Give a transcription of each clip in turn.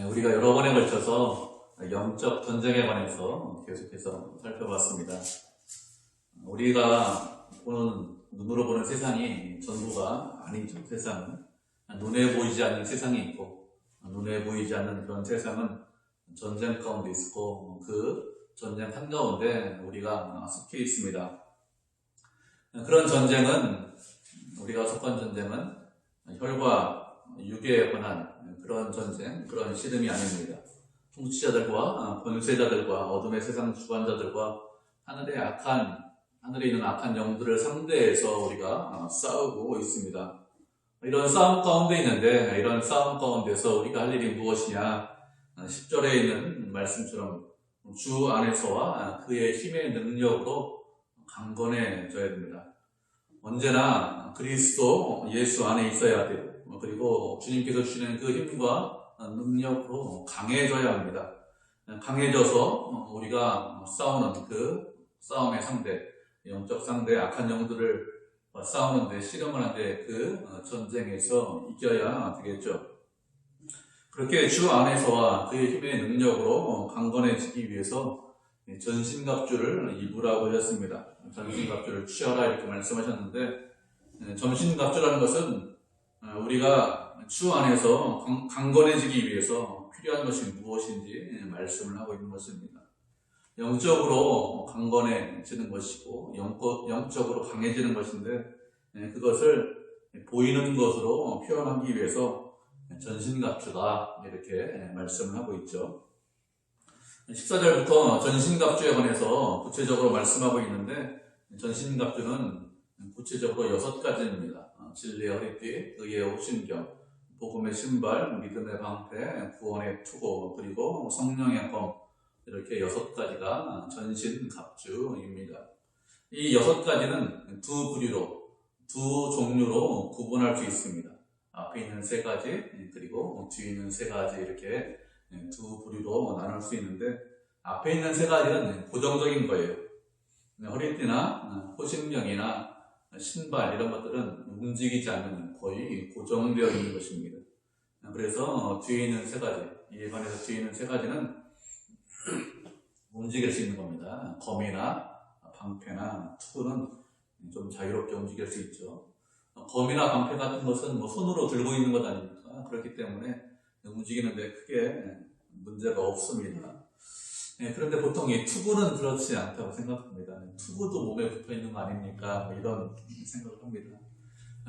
우리가 여러 번에 걸쳐서 영적 전쟁에 관해서 계속해서 살펴봤습니다. 우리가 눈으로 보는 세상이 전부가 아니죠. 세상은 눈에 보이지 않는 세상이 있고, 눈에 보이지 않는 그런 세상은 전쟁 가운데 있고, 그 전쟁 한가운데 우리가 속해 있습니다. 그런 전쟁은, 우리가 속한 전쟁은 혈과 육에 관한 그런 전쟁, 그런 씨름이 아닙니다. 통치자들과 권세자들과 어둠의 세상 주관자들과 하늘에 있는 악한 영들을 상대해서 우리가 싸우고 있습니다. 이런 싸움 가운데 있는데, 이런 싸움 가운데서 우리가 할 일이 무엇이냐? 10절에 있는 말씀처럼 주 안에서와 그의 힘의 능력으로 강건해져야 됩니다. 언제나 그리스도 예수 안에 있어야 돼요. 그리고 주님께서 주시는 그 힘과 능력으로 강해져야 합니다. 강해져서 우리가 싸우는 그 싸움의 상대, 영적 상대, 악한 영들을 싸우는데, 씨름을 하는데 그 전쟁에서 이겨야 되겠죠. 그렇게 주 안에서와 그의 힘의 능력으로 강건해지기 위해서 전신갑주를 입으라고 하셨습니다. 전신갑주를 취하라 이렇게 말씀하셨는데, 전신갑주라는 것은 우리가 주 안에서 강건해지기 위해서 필요한 것이 무엇인지 말씀을 하고 있는 것입니다. 영적으로 강건해지는 것이고 영적으로 강해지는 것인데, 그것을 보이는 것으로 표현하기 위해서 전신갑주다 이렇게 말씀을 하고 있죠. 14절부터 전신갑주에 관해서 구체적으로 말씀하고 있는데, 전신갑주는 구체적으로 6가지입니다. 진리의 허리띠, 의의 호신경, 복음의 신발, 믿음의 방패, 구원의 투고, 그리고 성령의 검, 이렇게 6가지가 전신갑주입니다. 이 6가지는 두 부류로, 두 종류로 구분할 수 있습니다. 앞에 있는 3가지, 그리고 뒤에 있는 3가지, 이렇게 두 부류로 나눌 수 있는데, 앞에 있는 3가지는 고정적인 거예요. 허리띠나 호신경이나 신발 이런 것들은 움직이지 않는, 거의 고정되어 있는 것입니다. 그래서 뒤에 있는 3가지, 이에 관해서 뒤에 있는 3가지는 움직일 수 있는 겁니다. 검이나 방패나 투구는 좀 자유롭게 움직일 수 있죠. 검이나 방패 같은 것은 손으로 들고 있는 것 아닙니까? 그렇기 때문에 움직이는데 크게 문제가 없습니다. 그런데 보통 이 투구는 그렇지 않다고 생각합니다. 투구도 몸에 붙어 있는 거 아닙니까? 이런 생각을 합니다.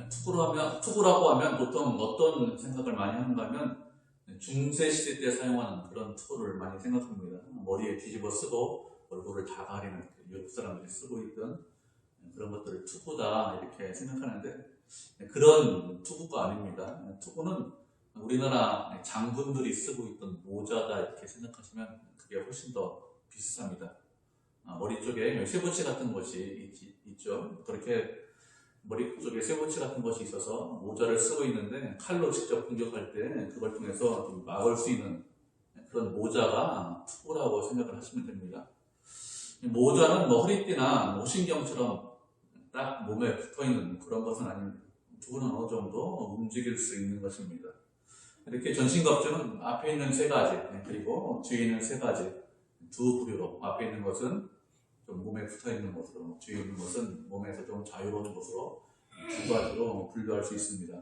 투구라고 하면 보통 어떤 생각을 많이 하는가 하면, 중세시대 때 사용하는 그런 투구를 많이 생각합니다. 머리에 뒤집어 쓰고 얼굴을 다 가리는 유럽 사람들이 쓰고 있던 그런 것들을 투구다 이렇게 생각하는데, 그런 투구가 아닙니다. 투구는 우리나라 장군들이 쓰고 있던 모자다 이렇게 생각하시면 그게 훨씬 더 비슷합니다. 머리 쪽에 쇠붙이 같은 것이 있죠. 그렇게 머리 쪽에 쇠붙이 같은 것이 있어서 모자를 쓰고 있는데, 칼로 직접 공격할 때 그걸 통해서 좀 막을 수 있는 그런 모자가 투구라고 생각을 하시면 됩니다. 모자는 허리띠나 호신경처럼 딱 몸에 붙어있는 그런 것은 아닙니다. 투구는 어느 정도 움직일 수 있는 것입니다. 이렇게 전신갑주는 앞에 있는 3가지, 그리고 뒤에 있는 3가지, 두 부류로, 앞에 있는 것은 좀 몸에 붙어 있는 것으로, 뒤에 있는 것은 몸에서 좀 자유로운 것으로, 두 가지로 분류할 수 있습니다.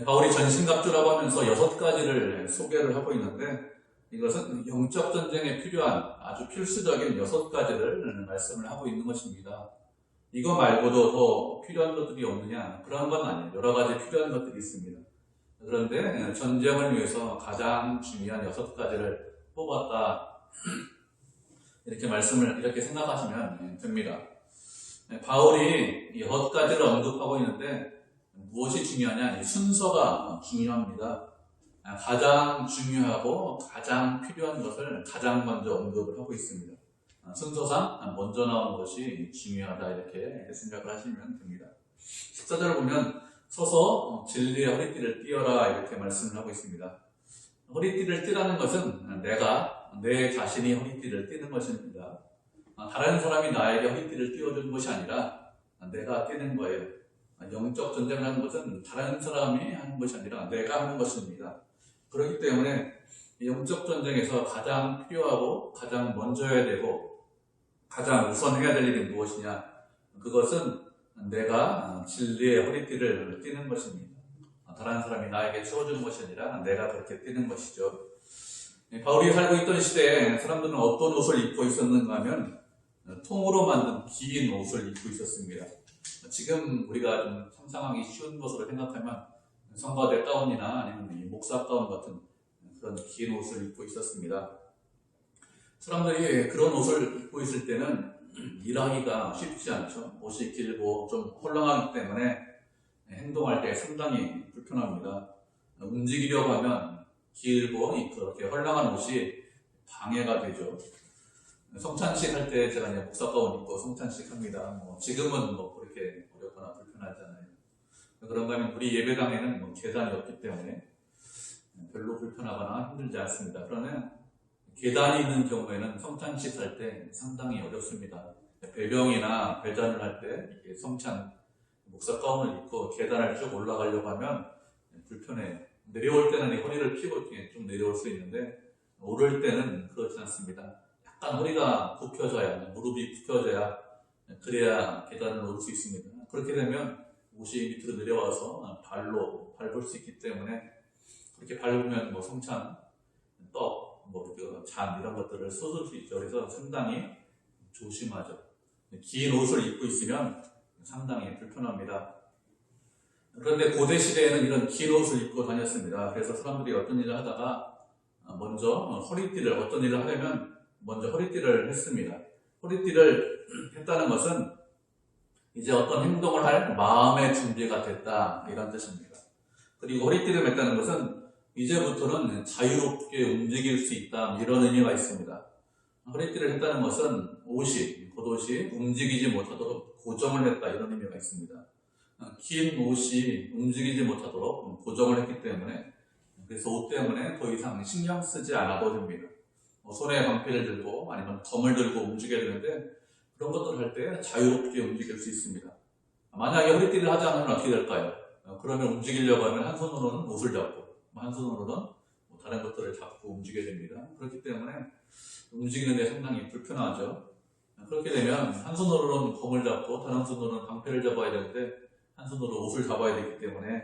바울이 전신갑주라고 하면서 6가지를 소개를 하고 있는데, 이것은 영적 전쟁에 필요한 아주 필수적인 6가지를 말씀을 하고 있는 것입니다. 이거 말고도 더 필요한 것들이 없느냐? 그런 건 아니에요. 여러 가지 필요한 것들이 있습니다. 그런데 전쟁을 위해서 가장 중요한 6가지를 뽑았다, 이렇게 생각하시면 됩니다. 바울이 6가지를 언급하고 있는데, 무엇이 중요하냐? 순서가 중요합니다. 가장 중요하고 가장 필요한 것을 가장 먼저 언급을 하고 있습니다. 순서상 먼저 나오는 것이 중요하다 이렇게 생각을 하시면 됩니다. 14절 보면 서서 진리의 허리띠를 띄어라 이렇게 말씀을 하고 있습니다. 허리띠를 띠라는 것은 내 자신이 허리띠를 띠는 것입니다. 다른 사람이 나에게 허리띠를 띄워주는 것이 아니라 내가 띠는 거예요. 영적 전쟁을 하는 것은 다른 사람이 하는 것이 아니라 내가 하는 것입니다. 그렇기 때문에 영적 전쟁에서 가장 필요하고 가장 먼저 해야 되고 가장 우선해야 될 일이 무엇이냐? 그것은 내가 진리의 허리띠를 띠는 것입니다. 다른 사람이 나에게 채워주는 것이 아니라 내가 그렇게 띠는 것이죠. 바울이 살고 있던 시대에 사람들은 어떤 옷을 입고 있었는가 하면 통으로 만든 긴 옷을 입고 있었습니다. 지금 우리가 좀 상상하기 쉬운 것으로 생각하면 성가대 가운이나 아니면 이 목사 가운 같은 그런 긴 옷을 입고 있었습니다. 사람들이 그런 옷을 입고 있을 때는 일하기가 쉽지 않죠. 옷이 길고 좀 헐렁하기 때문에 행동할 때 상당히 불편합니다. 움직이려고 하면 길고 그렇게 헐렁한 옷이 방해가 되죠. 성찬식 할 때 제가 이제 목사 가운 입고 성찬식 합니다. 지금은 그렇게 어렵거나 불편하잖아요. 그런가 하면 우리 예배당에는 계단이 없기 때문에 별로 불편하거나 힘들지 않습니다. 그러나 계단이 있는 경우에는 성찬식 할 때 상당히 어렵습니다. 배병이나 배잔을 할 때 성찬 목사 가운을 입고 계단을 쭉 올라가려고 하면 불편해요. 내려올 때는 허리를 펴고 이렇게 좀 내려올 수 있는데 오를 때는 그렇지 않습니다. 약간 허리가 굽혀져야, 무릎이 굽혀져야 그래야 계단을 오를 수 있습니다. 그렇게 되면 옷이 밑으로 내려와서 발로 밟을 수 있기 때문에 그렇게 밟으면 성찬, 떡, 잔 이런 것들을 쏟을 수 있죠. 그래서 상당히 조심하죠. 긴 옷을 입고 있으면 상당히 불편합니다. 그런데 고대 시대에는 이런 긴 옷을 입고 다녔습니다. 그래서 사람들이 어떤 일을 하다가 먼저 어떤 일을 하려면 먼저 허리띠를 했습니다. 허리띠를 했다는 것은 이제 어떤 행동을 할 마음의 준비가 됐다 이런 뜻입니다. 그리고 허리띠를 맸다는 것은 이제부터는 자유롭게 움직일 수 있다 이런 의미가 있습니다. 허리띠를 했다는 것은 겉옷이 움직이지 못하도록 고정을 했다 이런 의미가 있습니다. 긴 옷이 움직이지 못하도록 고정을 했기 때문에 그래서 옷 때문에 더 이상 신경 쓰지 않아도 됩니다. 손에 방패를 들고 아니면 검을 들고 움직여야 되는데 그런 것들을 할 때 자유롭게 움직일 수 있습니다. 만약에 허리띠를 하지 않으면 어떻게 될까요? 그러면 움직이려고 하면 한 손으로는 옷을 잡고 한 손으로는 다른 것들을 잡고 움직여야 됩니다. 그렇기 때문에 움직이는데 상당히 불편하죠. 그렇게 되면 한 손으로는 검을 잡고 다른 손으로는 방패를 잡아야 되는데 한 손으로 옷을 잡아야 되기 때문에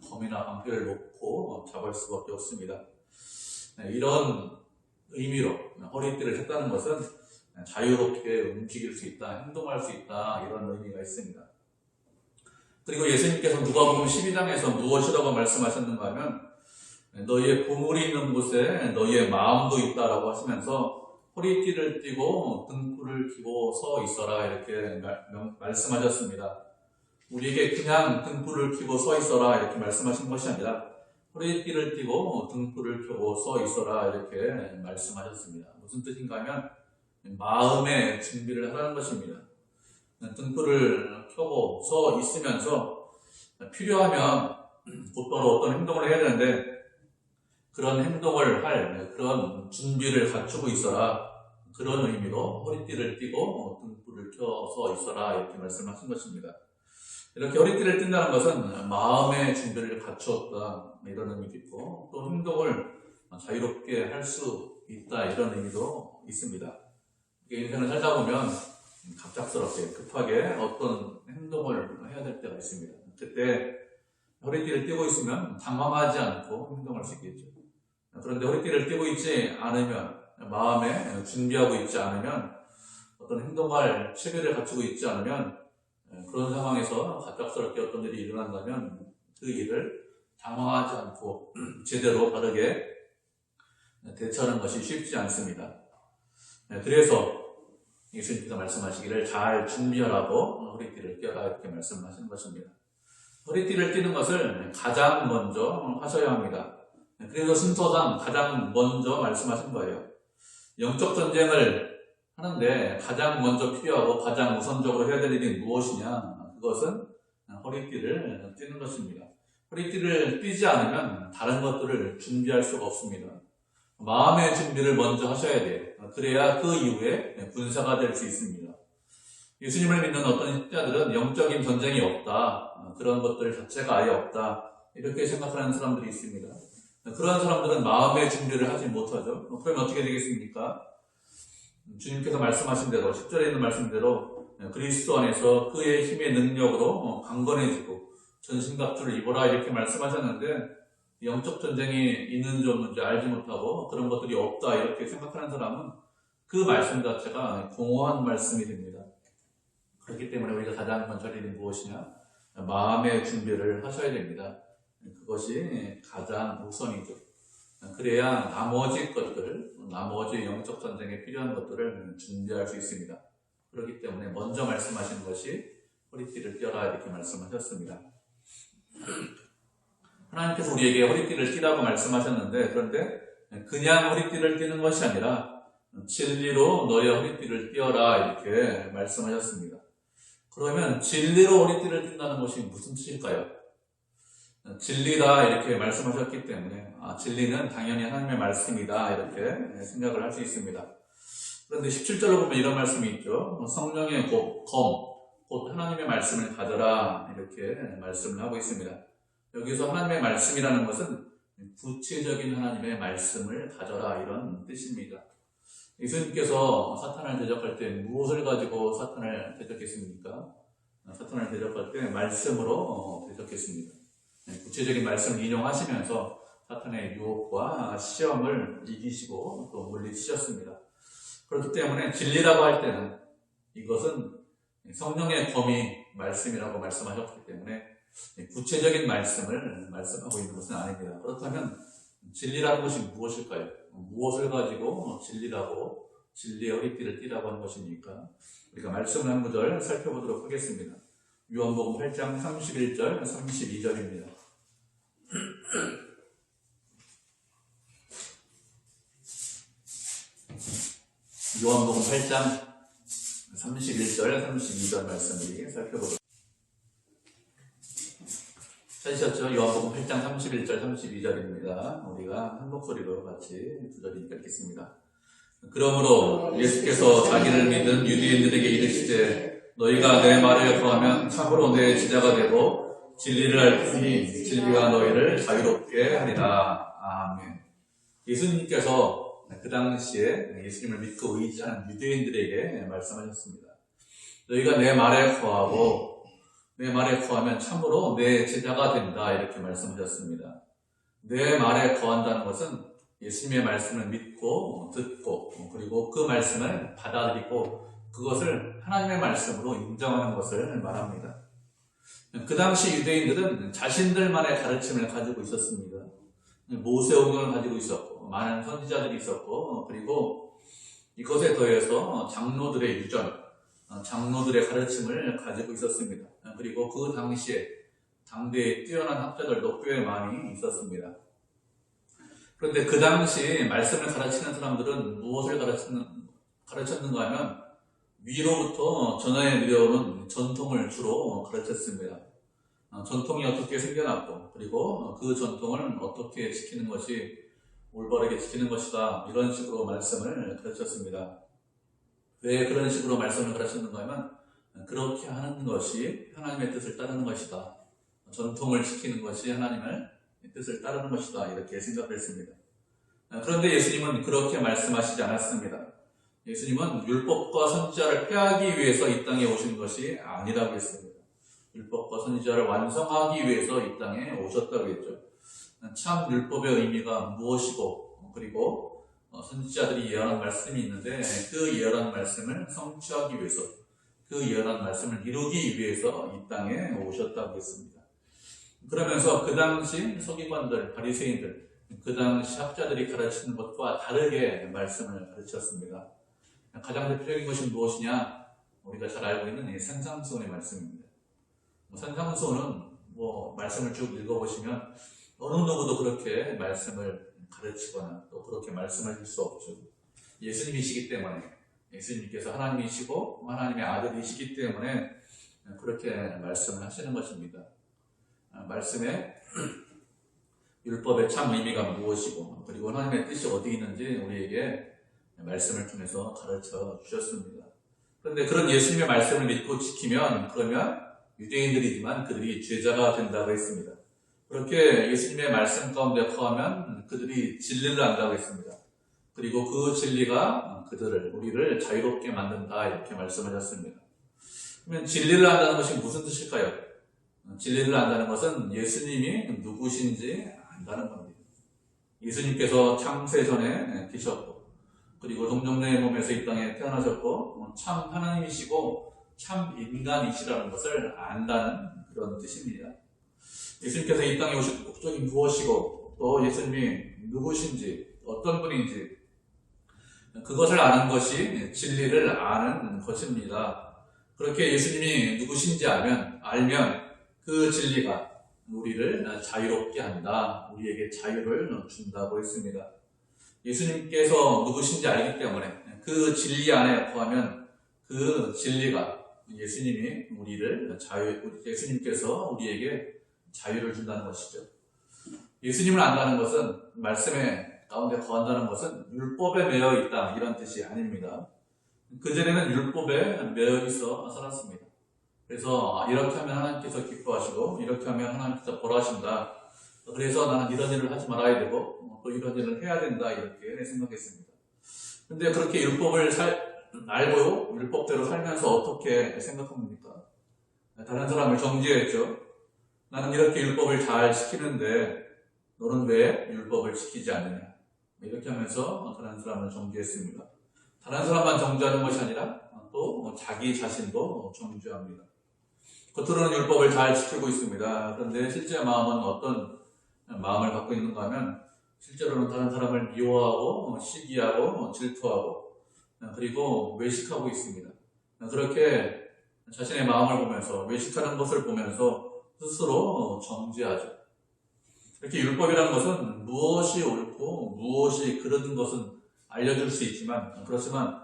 검이나 방패를 놓고 잡을 수밖에 없습니다. 이런 의미로 허리띠를 했다는 것은 자유롭게 움직일 수 있다, 행동할 수 있다 이런 의미가 있습니다. 그리고 예수님께서 누가복음 12장에서 무엇이라고 말씀하셨는가 하면 너희의 보물이 있는 곳에 너희의 마음도 있다라고 하시면서 허리띠를 띠고 등불을 켜고 서 있어라 이렇게 말씀하셨습니다. 우리에게 그냥 등불을 켜고 서 있어라 이렇게 말씀하신 것이 아니라 허리띠를 띠고 등불을 켜고 서 있어라 이렇게 말씀하셨습니다. 무슨 뜻인가 하면 마음의 준비를 하라는 것입니다. 등불을 켜고 서 있으면서 필요하면 곧바로 어떤 행동을 해야 되는데 그런 행동을 할 그런 준비를 갖추고 있어라 그런 의미로 허리띠를 띠고 등불을 켜서 있어라 이렇게 말씀하신 것입니다. 이렇게 허리띠를 띈다는 것은 마음의 준비를 갖추었다 이런 의미도 있고 또 행동을 자유롭게 할 수 있다 이런 의미도 있습니다. 인생을 살다 보면 갑작스럽게 급하게 어떤 행동을 해야 될 때가 있습니다. 그때 허리띠를 띠고 있으면 당황하지 않고 행동할 수 있겠죠. 그런데 허리띠를 띠고 있지 않으면 마음에 준비하고 있지 않으면 어떤 행동할 체계를 갖추고 있지 않으면 그런 상황에서 갑작스럽게 어떤 일이 일어난다면 그 일을 당황하지 않고 제대로 바르게 대처하는 것이 쉽지 않습니다. 그래서 예수님께서 말씀하시기를 잘 준비하라고 허리띠를 띄어라 이렇게 말씀하시는 것입니다. 허리띠를 띠는 것을 가장 먼저 하셔야 합니다. 그래서 순서상 가장 먼저 말씀하신 거예요. 영적 전쟁을 하는데 가장 먼저 필요하고 가장 우선적으로 해야 될 일이 무엇이냐? 그것은 허리띠를 띠는 것입니다. 허리띠를 띠지 않으면 다른 것들을 준비할 수가 없습니다. 마음의 준비를 먼저 하셔야 돼요. 그래야 그 이후에 군사가 될 수 있습니다. 예수님을 믿는 어떤 신자들은 영적인 전쟁이 없다. 그런 것들 자체가 아예 없다. 이렇게 생각하는 사람들이 있습니다. 그런 사람들은 마음의 준비를 하지 못하죠. 그러면 어떻게 되겠습니까? 주님께서 말씀하신 대로 10절에 있는 말씀대로 그리스도 안에서 그의 힘의 능력으로 강건해지고 전신갑주를 입어라 이렇게 말씀하셨는데 영적 전쟁이 있는 줄 없는지 알지 못하고 그런 것들이 없다 이렇게 생각하는 사람은 그 말씀 자체가 공허한 말씀이 됩니다. 그렇기 때문에 우리가 가장 먼저 할 일이 무엇이냐? 마음의 준비를 하셔야 됩니다. 그것이 가장 우선이죠. 그래야 나머지 것들, 나머지 영적 전쟁에 필요한 것들을 준비할 수 있습니다. 그렇기 때문에 먼저 말씀하신 것이 허리띠를 펴라 이렇게 말씀하셨습니다. 하나님께서 우리에게 허리띠를 띠라고 말씀하셨는데 그런데 그냥 허리띠를 띠는 것이 아니라 진리로 너의 허리띠를 띄어라 이렇게 말씀하셨습니다. 그러면 진리로 허리띠를 띈다는 것이 무슨 뜻일까요? 진리다 이렇게 말씀하셨기 때문에 진리는 당연히 하나님의 말씀이다 이렇게 생각을 할 수 있습니다. 그런데 17절로 보면 이런 말씀이 있죠. 성령의 곧 하나님의 말씀을 가져라 이렇게 말씀을 하고 있습니다. 여기서 하나님의 말씀이라는 것은 구체적인 하나님의 말씀을 가져라 이런 뜻입니다. 예수님께서 사탄을 대적할 때 무엇을 가지고 사탄을 대적했습니까? 사탄을 대적할 때 말씀으로 대적했습니다. 구체적인 말씀을 인용하시면서 사탄의 유혹과 시험을 이기시고 또 물리치셨습니다. 그렇기 때문에 진리라고 할 때는 이것은 성령의 검이 말씀이라고 말씀하셨기 때문에 구체적인 말씀을 말씀하고 있는 것은 아닙니다. 그렇다면 진리라는 것이 무엇일까요? 무엇을 가지고 진리라고 진리의 허리띠를 띠라고 하는 것입니까? 우리가 말씀을 한 구절 살펴보도록 하겠습니다. 요한복음 8장 31절 32절입니다. 요한복음 8장 31절 32절 말씀을 살펴보도록 찾으셨죠? 요한복음 8장 31절 32절입니다. 우리가 한 목소리로 같이 두 절 읽겠습니다. 그러므로 예수께서 자기를 믿은 유대인들에게 이르시되 너희가 내 말을 거하면 참으로 내 제자가 되고 진리를 알 테니 진리가 너희를 자유롭게 하리라. 아멘. 예수님께서 그 당시에 예수님을 믿고 의지하는 유대인들에게 말씀하셨습니다. 너희가 내 말에 거하고 내 말에 거하면 참으로 내 제자가 된다 이렇게 말씀하셨습니다. 내 말에 거한다는 것은 예수님의 말씀을 믿고 듣고 그리고 그 말씀을 받아들이고 그것을 하나님의 말씀으로 인정하는 것을 말합니다. 그 당시 유대인들은 자신들만의 가르침을 가지고 있었습니다. 모세오경을 가지고 있었고 많은 선지자들이 있었고 그리고 이것에 더해서 장로들의 유전, 장로들의 가르침을 가지고 있었습니다. 그리고 그 당시에 당대에 뛰어난 학자들도 꽤 많이 있었습니다. 그런데 그 당시 말씀을 가르치는 사람들은 무엇을 가르쳤는가 하면 위로부터 전하에 내려오는 전통을 주로 가르쳤습니다. 전통이 어떻게 생겨났고 그리고 그 전통을 어떻게 지키는 것이 올바르게 지키는 것이다 이런 식으로 말씀을 가르쳤습니다. 왜 그런 식으로 말씀을 가르쳤는가 하면 그렇게 하는 것이 하나님의 뜻을 따르는 것이다. 전통을 지키는 것이 하나님의 뜻을 따르는 것이다 이렇게 생각했습니다. 그런데 예수님은 그렇게 말씀하시지 않았습니다. 예수님은 율법과 선지자를 폐하기 위해서 이 땅에 오신 것이 아니라고 했습니다. 율법과 선지자를 완성하기 위해서 이 땅에 오셨다고 했죠. 참 율법의 의미가 무엇이고 그리고 선지자들이 예언한 말씀이 있는데 그 예언한 말씀을 성취하기 위해서 그 예언한 말씀을 이루기 위해서 이 땅에 오셨다고 했습니다. 그러면서 그 당시 서기관들, 바리새인들, 그 당시 학자들이 가르치는 것과 다르게 말씀을 가르쳤습니다. 가장 대표적인 것이 무엇이냐? 우리가 잘 알고 있는 이 산상수훈의 말씀입니다. 산상수훈은 말씀을 쭉 읽어보시면 어느 누구도 그렇게 말씀을 가르치거나 또 그렇게 말씀하실 수 없죠. 예수님이시기 때문에 예수님께서 하나님이시고 하나님의 아들이시기 때문에 그렇게 말씀을 하시는 것입니다. 말씀에 율법의 참 의미가 무엇이고 그리고 하나님의 뜻이 어디 있는지 우리에게 말씀을 통해서 가르쳐 주셨습니다. 그런데 그런 예수님의 말씀을 믿고 지키면 그러면 유대인들이지만 그들이 제자가 된다고 했습니다. 그렇게 예수님의 말씀 가운데 거하면 그들이 진리를 안다고 했습니다. 그리고 그 진리가 우리를 자유롭게 만든다 이렇게 말씀하셨습니다. 그러면 진리를 안다는 것이 무슨 뜻일까요? 진리를 안다는 것은 예수님이 누구신지 안다는 겁니다. 예수님께서 창세 전에 계셨고 그리고 동정녀의 몸에서 이 땅에 태어나셨고 참 하나님이시고 참 인간이시라는 것을 안다는 그런 뜻입니다. 예수님께서 이 땅에 오신 목적이 무엇이고 또 예수님이 누구신지 어떤 분인지 그것을 아는 것이 진리를 아는 것입니다. 그렇게 예수님이 누구신지 알면 그 진리가 우리를 자유롭게 한다. 우리에게 자유를 준다고 했습니다. 예수님께서 누구신지 알기 때문에 그 진리 안에 거하면 그 진리가 예수님께서 우리에게 자유를 준다는 것이죠. 예수님을 안다는 것은 말씀의 가운데 거한다는 것은 율법에 매여 있다 이런 뜻이 아닙니다. 그전에는 율법에 매여 있어 살았습니다. 그래서 이렇게 하면 하나님께서 기뻐하시고 이렇게 하면 하나님께서 벌하신다. 그래서 나는 이런 일을 하지 말아야 되고 또 이런 일을 해야 된다 이렇게 생각했습니다. 근데 그렇게 율법을 알고 율법대로 살면서 어떻게 생각합니까? 다른 사람을 정죄했죠. 나는 이렇게 율법을 잘 지키는데 너는 왜 율법을 지키지 않느냐? 이렇게 하면서 다른 사람을 정죄했습니다. 다른 사람만 정죄하는 것이 아니라 또 자기 자신도 정죄합니다. 겉으로는 율법을 잘 지키고 있습니다. 그런데 실제 마음은 어떤 마음을 갖고 있는가 하면 실제로는 다른 사람을 미워하고 시기하고 질투하고 그리고 외식하고 있습니다. 그렇게 자신의 마음을 보면서 외식하는 것을 보면서 스스로 정죄하죠. 이렇게 율법이라는 것은 무엇이 옳고 무엇이 그른 것은 알려줄 수 있지만 그렇지만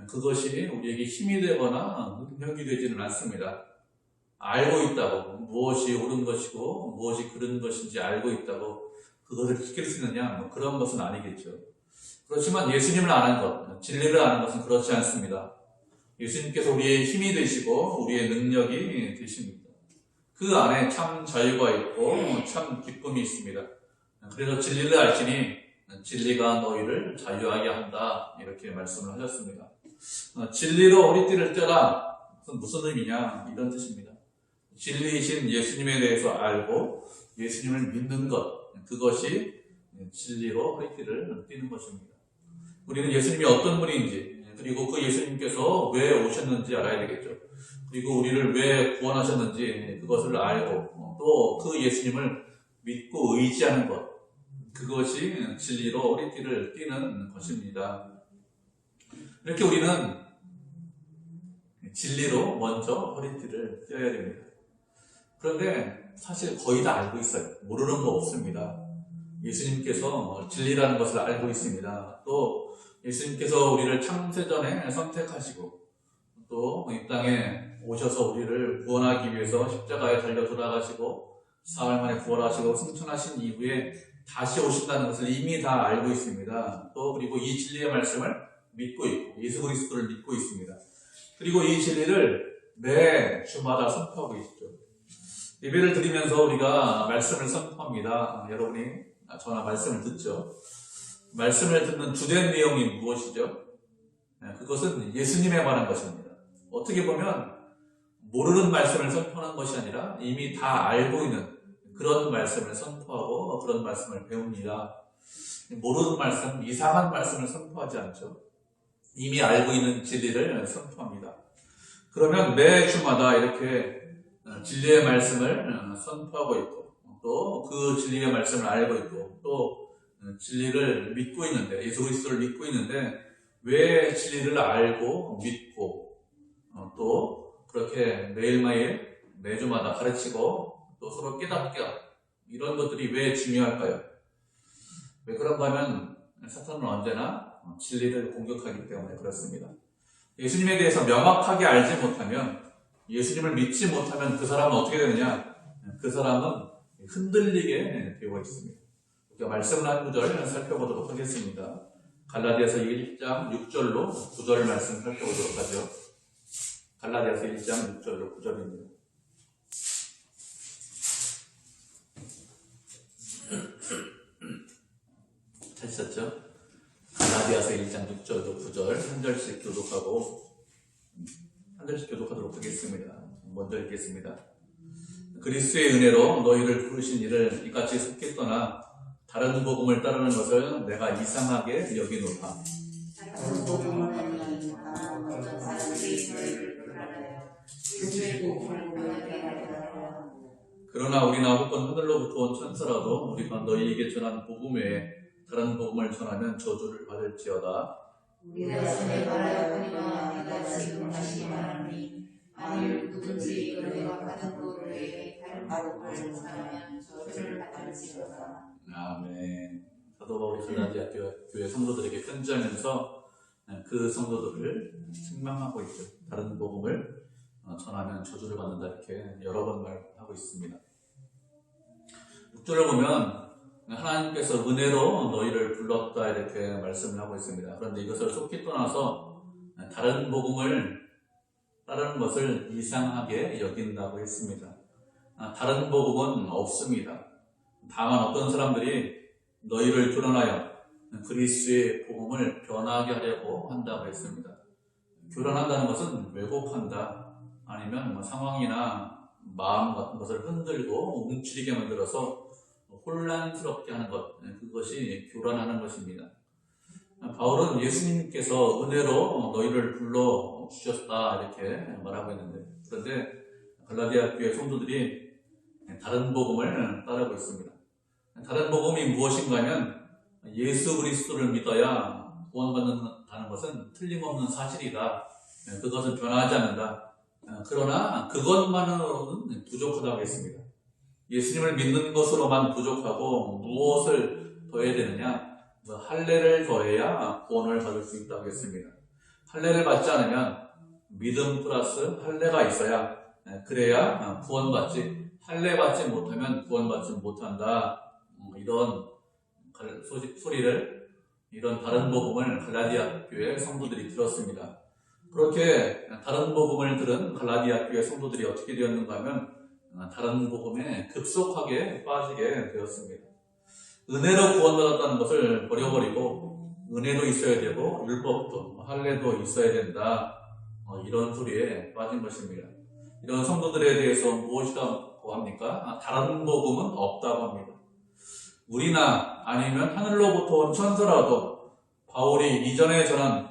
그것이 우리에게 힘이 되거나 능력이 되지는 않습니다. 알고 있다고 무엇이 옳은 것이고 무엇이 그른 것인지 알고 있다고 그것을 지킬 수 있느냐 그런 것은 아니겠죠. 그렇지만 예수님을 아는 것, 진리를 아는 것은 그렇지 않습니다. 예수님께서 우리의 힘이 되시고 우리의 능력이 되십니다. 그 안에 참 자유가 있고 참 기쁨이 있습니다. 그래서 진리를 알지니 진리가 너희를 자유하게 한다 이렇게 말씀을 하셨습니다. 진리로 허리띠를 떼라 무슨 의미냐 이런 뜻입니다. 진리이신 예수님에 대해서 알고 예수님을 믿는 것 그것이 진리로 허리띠를 띠는 것입니다. 우리는 예수님이 어떤 분인지 그리고 그 예수님께서 왜 오셨는지 알아야 되겠죠. 그리고 우리를 왜 구원하셨는지 그것을 알고 또 그 예수님을 믿고 의지하는 것 그것이 진리로 허리띠를 띠는 것입니다. 이렇게 우리는 진리로 먼저 허리띠를 떼어야 됩니다. 그런데 사실 거의 다 알고 있어요. 모르는 거 없습니다. 예수님께서 진리라는 것을 알고 있습니다. 또 예수님께서 우리를 창세전에 선택하시고 또 이 땅에 오셔서 우리를 구원하기 위해서 십자가에 달려 돌아가시고 사흘 만에 부활하시고 승천하신 이후에 다시 오신다는 것을 이미 다 알고 있습니다. 또 그리고 이 진리의 말씀을 믿고 있고 예수 그리스도를 믿고 있습니다. 그리고 이 진리를 매 주마다 선포하고 있죠. 예배를 드리면서 우리가 말씀을 선포합니다. 여러분이 저나 말씀을 듣죠. 말씀을 듣는 주된 내용이 무엇이죠? 그것은 예수님에 관한 것입니다. 어떻게 보면 모르는 말씀을 선포하는 것이 아니라 이미 다 알고 있는 그런 말씀을 선포하고 그런 말씀을 배웁니다. 모르는 말씀, 이상한 말씀을 선포하지 않죠. 이미 알고 있는 진리를 선포합니다. 그러면 매 주마다 이렇게 진리의 말씀을 선포하고 있고 또 그 진리의 말씀을 알고 있고 또 진리를 믿고 있는데 예수 그리스도를 믿고 있는데 왜 진리를 알고 믿고 또 그렇게 매일매일 매주마다 가르치고 또 서로 깨닫게 하고 이런 것들이 왜 중요할까요? 왜 그런가 하면 사탄은 언제나 진리를 공격하기 때문에 그렇습니다. 예수님에 대해서 명확하게 알지 못하면 예수님을 믿지 못하면 그 사람은 어떻게 되느냐? 그 사람은 흔들리게 되어 있습니다. 말씀을 한 구절 살펴보도록 하겠습니다. 갈라디아서 1장 6절로 9절 말씀 살펴보도록 하죠. 갈라디아서 1장 6절로 9절입니다. 찾으셨죠? 갈라디아서 1장 6절도 9절 한 절씩 교독하도록 하겠습니다. 먼저 읽겠습니다. 그리스도의 은혜로 너희를 부르신 이를 이같이 속히 떠나 다른 복음을 따르는 것을 내가 이상하게 여기노라. 다른 복음을 따르는 어떤 사람들이 너희를 불안하여 그리스도의 복음을 변하게 하더라. 그러나 우리나 혹은 하늘로부터 온 천사라도 우리가 너희에게 전한 복음 외에 다른 복음을 전하면 저주를 받을지어다. 우리가 전에 말하였거니와 내가 지금 다시 말하노니 만일 누구든지 너희가 받은 것 외에 다른 복음을 전하면 저주를 받을지어다. 아멘. 사도 바울이 갈라디아 교회 성도들에게 편지하면서 그 성도들을 책망하고 있죠. 다른 복음을 전하면 저주를 받는다, 이렇게 여러 번 말하고 있습니다. 6절을 보면 하나님께서 은혜로 너희를 불렀다, 이렇게 말씀을 하고 있습니다. 그런데 이것을 속히 떠나서 다른 복음을 따르는 것을 이상하게 여긴다고 했습니다. 다른 복음은 없습니다. 다만 어떤 사람들이 너희를 교란하여 그리스도의 복음을 변하게 하려고 한다고 했습니다. 교란한다는 것은 왜곡한다, 아니면 상황이나 마음 같은 것을 흔들고 움츠리게 만들어서 혼란스럽게 하는 것, 그것이 교란하는 것입니다. 바울은 예수님께서 은혜로 너희를 불러주셨다, 이렇게 말하고 있는데, 그런데 갈라디아 교회 성도들이 다른 복음을 따르고 있습니다. 다른 복음이 무엇인가 하면 예수 그리스도를 믿어야 구원받는다는 것은 틀림없는 사실이다. 그것은 변하지 않는다. 그러나 그것만으로는 부족하다고 했습니다. 예수님을 믿는 것으로만 부족하고 무엇을 더해야 되느냐? 할례를 더해야 구원을 받을 수 있다고 했습니다. 할례를 받지 않으면 믿음 플러스 할례가 있어야, 그래야 구원받지, 할례 받지 못하면 구원받지 못한다. 이런 소리를, 이런 다른 복음을 갈라디아 교회 성도들이 들었습니다. 그렇게 다른 복음을 들은 갈라디아 교회 성도들이 어떻게 되었는가 하면 다른 복음에 급속하게 빠지게 되었습니다. 은혜로 구원받았다는 것을 버려버리고 은혜도 있어야 되고 율법도 할례도 있어야 된다, 이런 소리에 빠진 것입니다. 이런 성도들에 대해서 무엇이라고 합니까? 다른 복음은 없다고 합니다. 우리나 아니면 하늘로부터 온 천사라도 바울이 이전에 전한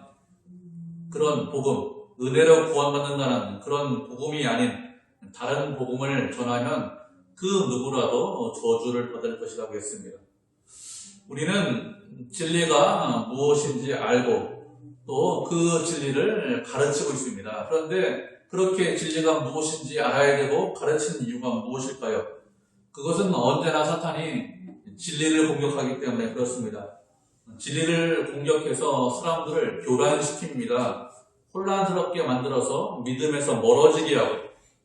그런 복음, 은혜로 구원받는다는 그런 복음이 아닌 다른 복음을 전하면 그 누구라도 저주를 받을 것이라고 했습니다. 우리는 진리가 무엇인지 알고 또 그 진리를 가르치고 있습니다. 그런데 그렇게 진리가 무엇인지 알아야 되고 가르치는 이유가 무엇일까요? 그것은 언제나 사탄이 진리를 공격하기 때문에 그렇습니다. 진리를 공격해서 사람들을 교란시킵니다. 혼란스럽게 만들어서 믿음에서 멀어지게 하고,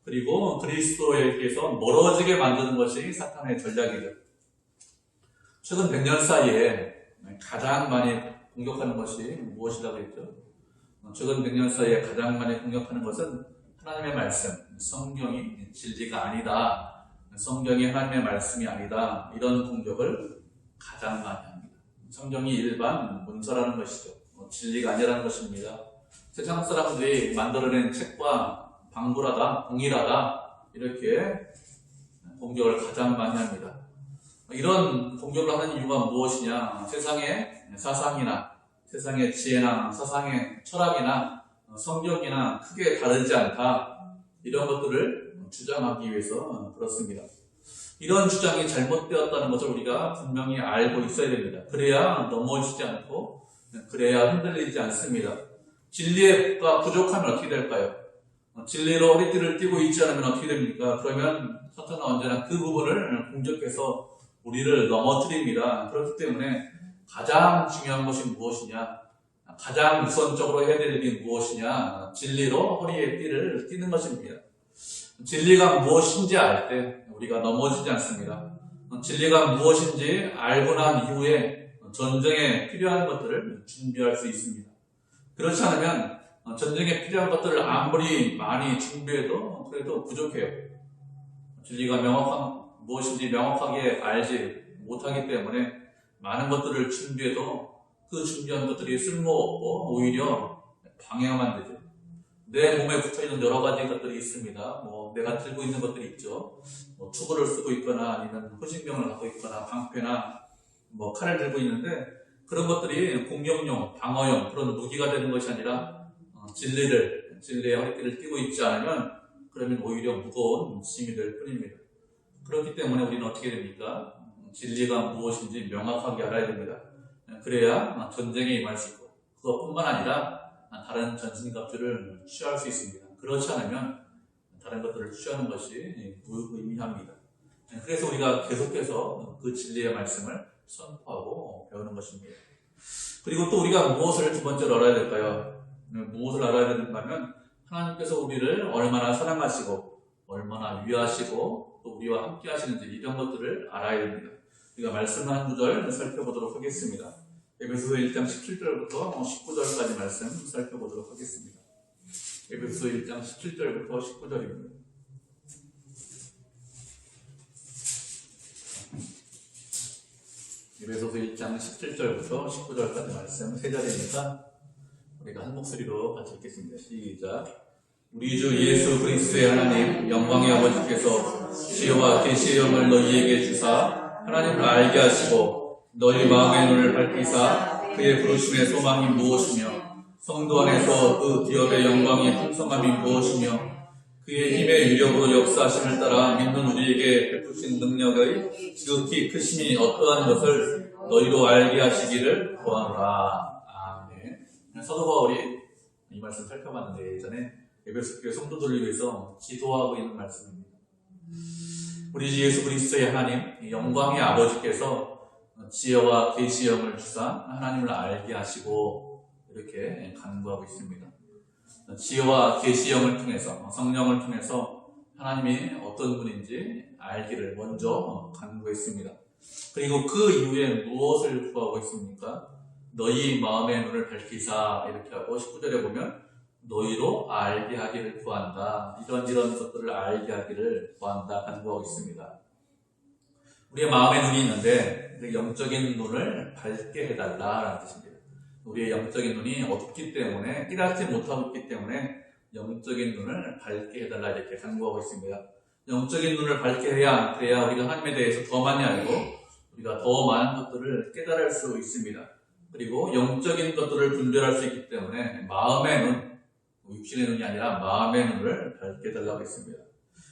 그리고 그리스도에게서 멀어지게 만드는 것이 사탄의 전략이죠. 최근 100년 사이에 가장 많이 공격하는 것이 무엇이라고 했죠? 최근 100년 사이에 가장 많이 공격하는 것은 하나님의 말씀, 성경이 진리가 아니다, 성경이 하나님의 말씀이 아니다, 이런 공격을 가장 많이 합니다. 성경이 일반 문서라는 것이죠. 진리가 아니라는 것입니다. 세상 사람들이 만들어낸 책과 방불하다, 동일하다, 이렇게 공격을 가장 많이 합니다. 이런 공격을 하는 이유가 무엇이냐? 세상의 사상이나 세상의 지혜나 세상의 철학이나 성경이나 크게 다르지 않다, 이런 것들을 주장하기 위해서 그렇습니다. 이런 주장이 잘못되었다는 것을 우리가 분명히 알고 있어야 됩니다. 그래야 넘어지지 않고, 그래야 흔들리지 않습니다. 진리가 부족하면 어떻게 될까요? 진리로 허리띠를 띠고 있지 않으면 어떻게 됩니까? 그러면 사탄은 언제나 그 부분을 공격해서 우리를 넘어뜨립니다. 그렇기 때문에 가장 중요한 것이 무엇이냐? 가장 우선적으로 해야 될 일이 무엇이냐? 진리로 허리에 띠를 띠는 것입니다. 진리가 무엇인지 알 때 우리가 넘어지지 않습니다. 진리가 무엇인지 알고 난 이후에 전쟁에 필요한 것들을 준비할 수 있습니다. 그렇지 않으면 전쟁에 필요한 것들을 아무리 많이 준비해도 그래도 부족해요. 진리가 무엇인지 명확하게 알지 못하기 때문에 많은 것들을 준비해도 그 준비한 것들이 쓸모없고 오히려 방해만 되죠. 내 몸에 붙어있는 여러 가지 것들이 있습니다. 내가 들고 있는 것들이 있죠. 투구를 쓰고 있거나 아니면 호신병을 갖고 있거나 방패나 칼을 들고 있는데 그런 것들이 공격용, 방어용 그런 무기가 되는 것이 아니라 진리의 허리띠를 띠고 있지 않으면 그러면 오히려 무거운 짐이 될 뿐입니다. 그렇기 때문에 우리는 어떻게 됩니까? 진리가 무엇인지 명확하게 알아야 됩니다. 그래야 전쟁에 임할 수 있고 그것뿐만 아니라 다른 전신갑주를 취할 수 있습니다. 그렇지 않으면 다른 것들을 취하는 것이 무의미합니다. 그래서 우리가 계속해서 그 진리의 말씀을 선포하고 배우는 것입니다. 그리고 또 우리가 무엇을 두 번째로 알아야 될까요? 무엇을 알아야 되는가 하면 하나님께서 우리를 얼마나 사랑하시고 얼마나 위하시고 또 우리와 함께 하시는지 이런 것들을 알아야 됩니다. 우리가 말씀 한 구절 살펴보도록 하겠습니다. 에베소서 1장 17절부터 19절까지 말씀 살펴보도록 하겠습니다. 에베소서 1장 17절부터 19절입니다. 에베소서 1장 17절부터 19절까지 말씀 세 자리니까 우리가 한 목소리로 같이 읽겠습니다. 시작. 우리 주 예수 그리스도의 하나님 영광의 아버지께서 지혜와 계시의 영을 너희에게 주사 하나님을 알게 하시고 너희 마음의 눈을 밝히사 그의 부르심의 소망이 무엇이며 성도 안에서 그 기업의 영광이 풍성함이 무엇이며 그의 힘의 유력으로 역사하심을 따라 믿는 우리에게 베푸신 능력의 지극히 크심이 어떠한 것을 너희로 알게 하시기를 구하노라. 아멘. 사도 바울이 이 말씀 살펴봤는데 예전에 에베소 교회 성도들을 위해서 기도하고 있는 말씀입니다. 우리 주 예수 그리스도의 하나님 영광의 아버지께서 지혜와 계시의 영을 주사 하나님을 알게 하시고 이렇게 간구하고 있습니다. 지혜와 계시의 영을 통해서 성령을 통해서 하나님이 어떤 분인지 알기를 먼저 간구했습니다. 그리고 그 이후에 무엇을 구하고 있습니까? 너희 마음의 눈을 밝히사 이렇게 하고 19절에 보면 너희로 알게 하기를 구한다. 이런 것들을 알게 하기를 구한다 간구하고 있습니다. 우리의 마음의 눈이 있는데 그 영적인 눈을 밝게 해달라라는 뜻입니다. 우리의 영적인 눈이 어둡기 때문에 깨닫지 못하고 있기 때문에 영적인 눈을 밝게 해달라 이렇게 간구하고 있습니다. 영적인 눈을 밝게 해야 그래야 우리가 하나님에 대해서 더 많이 알고 우리가 더 많은 것들을 깨달을 수 있습니다. 그리고 영적인 것들을 분별할 수 있기 때문에 마음의 눈, 육신의 눈이 아니라 마음의 눈을 밝게 해달라고 했습니다.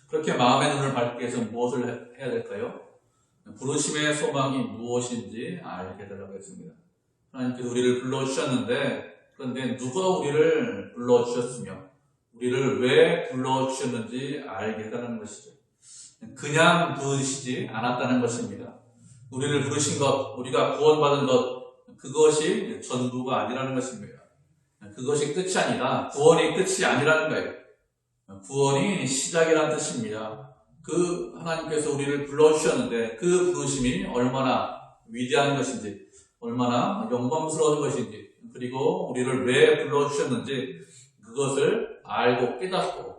그렇게 마음의 눈을 밝게 해서 무엇을 해야 될까요? 부르심의 소망이 무엇인지 알게 해달라고 했습니다. 하나님께서 우리를 불러주셨는데 그런데 누가 우리를 불러주셨으며 우리를 왜 불러주셨는지 알게 해달라는 것이죠. 그냥 부르시지 않았다는 것입니다. 우리를 부르신 것, 우리가 구원받은 것 그것이 전부가 아니라는 것입니다. 그것이 끝이 아니라 구원이 끝이 아니라는 거예요. 구원이 시작이라는 뜻입니다. 그 하나님께서 우리를 불러주셨는데 그 부르심이 얼마나 위대한 것인지 얼마나 영광스러운 것인지 그리고 우리를 왜 불러주셨는지 그것을 알고 깨닫고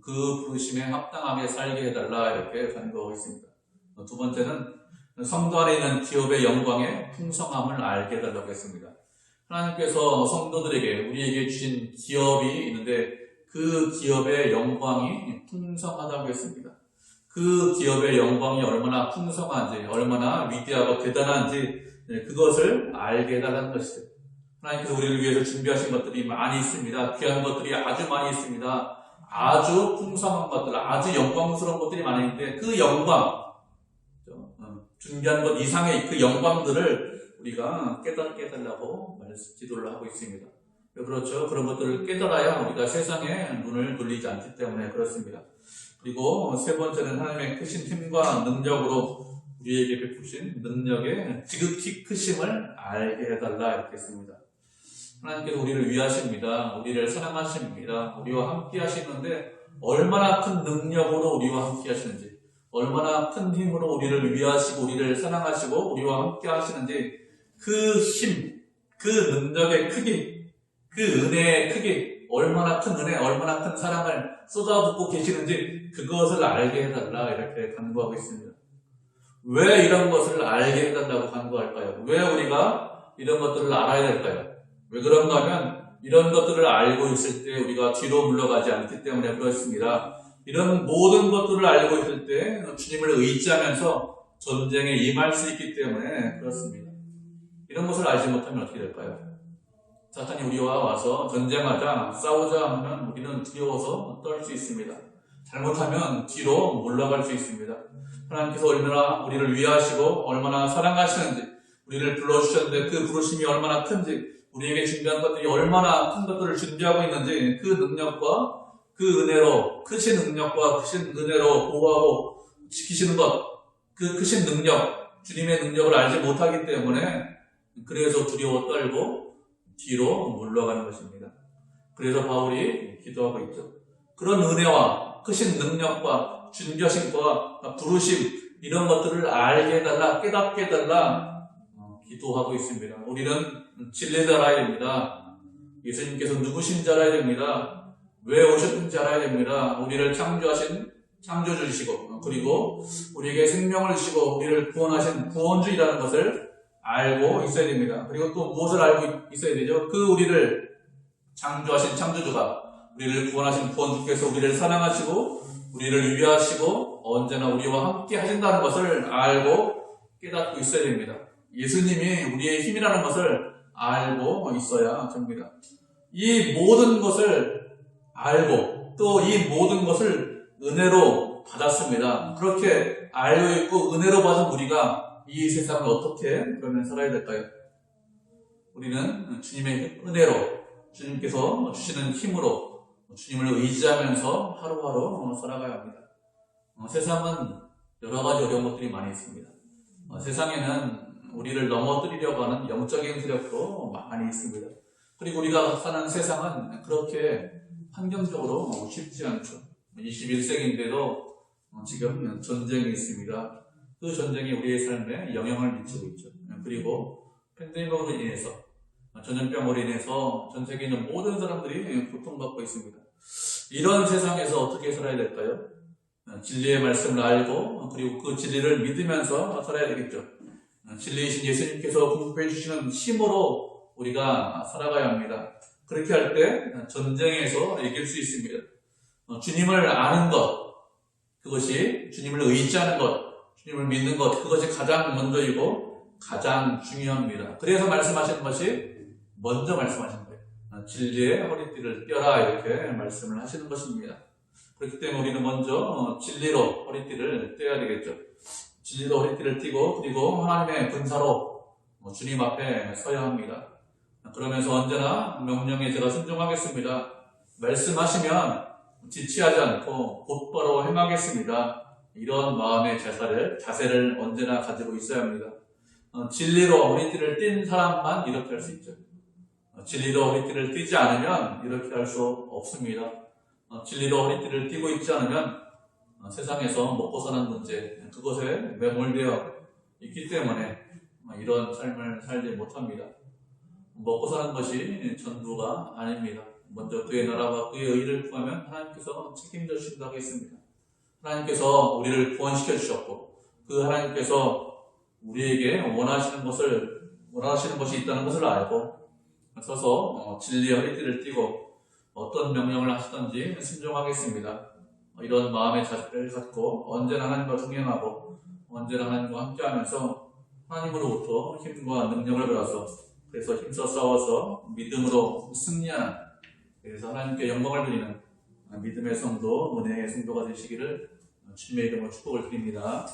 그 부르심에 합당하게 살게 해달라 이렇게 간구하고 있습니다. 두 번째는 성도 안에 있는 기업의 영광의 풍성함을 알게 해달라고 했습니다. 하나님께서 성도들에게 우리에게 주신 기업이 있는데 그 기업의 영광이 풍성하다고 했습니다. 그 기업의 영광이 얼마나 풍성한지 얼마나 위대하고 대단한지 그것을 알게 해달라는 것이죠. 하나님께서 우리를 위해서 준비하신 것들이 많이 있습니다. 귀한 것들이 아주 많이 있습니다. 아주 풍성한 것들, 아주 영광스러운 것들이 많이 있는데 그 영광, 준비한 것 이상의 그 영광들을 우리가 깨닫게 해달라고 기도를 하고 있습니다. 그렇죠. 그런 것들을 깨달아야 우리가 세상에 눈을 돌리지 않기 때문에 그렇습니다. 그리고 세 번째는 하나님의 크신 힘과 능력으로 우리에게 베푸신 능력의 지극히 크심을 알게 해달라 이렇게 했습니다. 하나님께서 우리를 위하십니다. 우리를 사랑하십니다. 우리와 함께 하시는데 얼마나 큰 능력으로 우리와 함께 하시는지 얼마나 큰 힘으로 우리를 위하시고 우리를 사랑하시고 우리와 함께 하시는지 그 힘, 그 능력의 크기, 그 은혜의 크기 얼마나 큰 은혜, 얼마나 큰 사랑을 쏟아붓고 계시는지 그것을 알게 해달라 이렇게 간구하고 있습니다. 왜 이런 것을 알게 해달라고 간구할까요? 왜 우리가 이런 것들을 알아야 될까요? 왜 그런가 하면 이런 것들을 알고 있을 때 우리가 뒤로 물러가지 않기 때문에 그렇습니다. 이런 모든 것들을 알고 있을 때 주님을 의지하면서 전쟁에 임할 수 있기 때문에 그렇습니다. 이런 것을 알지 못하면 어떻게 될까요? 사탄이 우리와 와서 전쟁하자, 싸우자 하면 우리는 두려워서 떨 수 있습니다. 잘못하면 뒤로 물러갈 수 있습니다. 하나님께서 얼마나 우리를 위하시고 얼마나 사랑하시는지, 우리를 불러주셨는데 그 부르심이 얼마나 큰지, 우리에게 준비한 것들이 얼마나 큰 것들을 준비하고 있는지, 그 능력과 그 은혜로, 크신 능력과 크신 은혜로 보호하고 지키시는 것, 그 크신 능력, 주님의 능력을 알지 못하기 때문에 그래서 두려워 떨고 뒤로 물러가는 것입니다. 그래서 바울이 기도하고 있죠. 그런 은혜와 크신 능력과 준비하심과 부르심, 이런 것들을 알게 해달라, 깨닫게 해달라 기도하고 있습니다. 우리는 진리를 알아야 됩니다. 예수님께서 누구신지 알아야 됩니다. 왜 오셨는지 알아야 됩니다. 우리를 창조하신 창조주이시고, 그리고 우리에게 생명을 주시고 우리를 구원하신 구원주이라는 것을 알고 있어야 됩니다. 그리고 또 무엇을 알고 있어야 되죠? 그 우리를 창조하신 창조주가, 우리를 구원하신 구원주께서 우리를 사랑하시고 우리를 위하시고 언제나 우리와 함께 하신다는 것을 알고 깨닫고 있어야 됩니다. 예수님이 우리의 힘이라는 것을 알고 있어야 됩니다. 이 모든 것을 알고 또 이 모든 것을 은혜로 받았습니다. 그렇게 알고 있고 은혜로 받은 우리가 이 세상을 어떻게 그러면 살아야 될까요? 우리는 주님의 은혜로, 주님께서 주시는 힘으로 주님을 의지하면서 하루하루 살아가야 합니다. 세상은 여러 가지 어려운 것들이 많이 있습니다. 세상에는 우리를 넘어뜨리려고 하는 영적인 세력도 많이 있습니다. 그리고 우리가 사는 세상은 그렇게 환경적으로 쉽지 않죠. 21세기인데도 지금 전쟁이 있습니다. 그 전쟁이 우리의 삶에 영향을 미치고 있죠. 그리고 팬데믹으로 인해서, 전염병으로 인해서 전 세계에 있는 모든 사람들이 고통받고 있습니다. 이런 세상에서 어떻게 살아야 될까요? 진리의 말씀을 알고 그리고 그 진리를 믿으면서 살아야 되겠죠. 진리이신 예수님께서 공급해 주시는 힘으로 우리가 살아가야 합니다. 그렇게 할 때 전쟁에서 이길 수 있습니다. 주님을 아는 것, 그것이 주님을 의지하는 것, 주님을 믿는 것, 그것이 가장 먼저이고 가장 중요합니다. 그래서 말씀하시는 것이 먼저 말씀하신 거예요. 진리의 허리띠를 떼라, 이렇게 말씀을 하시는 것입니다. 그렇기 때문에 우리는 먼저 진리로 허리띠를 떼야 되겠죠. 진리로 허리띠를 띠고 그리고 하나님의 군사로 주님 앞에 서야 합니다. 그러면서 언제나 명령에 제가 순종하겠습니다. 말씀하시면 지체하지 않고 곧바로 행하겠습니다. 이런 마음의 자세를 언제나 가지고 있어야 합니다. 진리로 허리띠를 띈 사람만 이렇게 할 수 있죠. 진리로 허리띠를 띠지 않으면 이렇게 할 수 없습니다. 진리로 허리띠를 띠고 있지 않으면 세상에서 먹고 사는 문제, 그것에 매몰되어 있기 때문에 이런 삶을 살지 못합니다. 먹고 사는 것이 전부가 아닙니다. 먼저 그의 나라와 그의 의를 구하면 하나님께서 책임져 주신다고 했습니다. 하나님께서 우리를 구원시켜 주셨고 그 하나님께서 우리에게 원하시는 것이 있다는 것을 알고 서서 진리의 허리띠를 띠고 어떤 명령을 하시든지 순종하겠습니다. 이런 마음의 자세를 갖고 언제나 하나님과 동행하고 언제나 하나님과 함께하면서 하나님으로부터 힘과 능력을 받아서 그래서 힘써 싸워서 믿음으로 승리하는, 그래서 하나님께 영광을 드리는 믿음의 성도, 은혜의 성도가 되시기를 주님의 이름으로 축복을 드립니다.